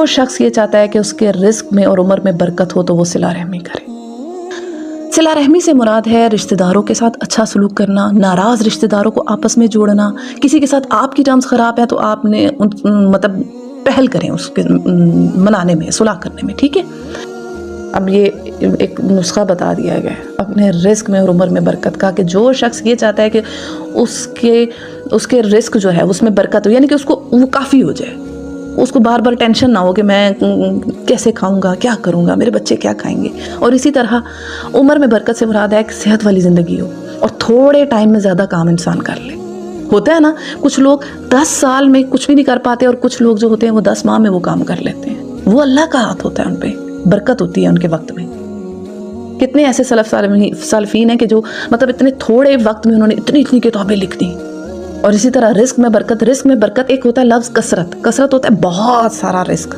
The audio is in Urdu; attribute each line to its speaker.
Speaker 1: وہ شخص یہ چاہتا ہے کہ اس کے رزق میں اور عمر میں برکت ہو تو وہ صلہ رحمی کرے۔ صلہ رحمی سے مراد ہے رشتہ داروں کے ساتھ اچھا سلوک کرنا، ناراض رشتہ داروں کو آپس میں جوڑنا۔ کسی کے ساتھ آپ کی ٹرمز خراب ہے تو آپ نے مطلب پہل کریں اس کے منانے میں، صلح کرنے میں، ٹھیک ہے۔ اب یہ ایک نسخہ بتا دیا گیا ہے اپنے رزق میں اور عمر میں برکت کا، کہ جو شخص یہ چاہتا ہے کہ اس کے رزق جو ہے اس میں برکت ہو، یعنی کہ اس کو وہ کافی ہو جائے، اس کو بار بار ٹینشن نہ ہو کہ میں کیسے کھاؤں گا، کیا کروں گا، میرے بچے کیا کھائیں گے۔ اور اسی طرح عمر میں برکت سے مراد ہے کہ صحت والی زندگی ہو اور تھوڑے ٹائم میں زیادہ کام انسان کر لے۔ ہوتا ہے نا، کچھ لوگ 10 سال میں کچھ بھی نہیں کر پاتے اور کچھ لوگ جو ہوتے ہیں وہ 10 ماہ میں وہ کام کر لیتے ہیں۔ وہ اللہ کا ہاتھ ہوتا ہے، ان پہ برکت ہوتی ہے ان کے وقت میں۔ کتنے ایسے سلفین ہیں کہ جو مطلب اتنے تھوڑے وقت میں انہوں نے اتنی کتابیں لکھ دی۔ اور اسی طرح رزق میں برکت ایک ہوتا ہے لفظ کثرت ہوتا ہے بہت سارا رزق۔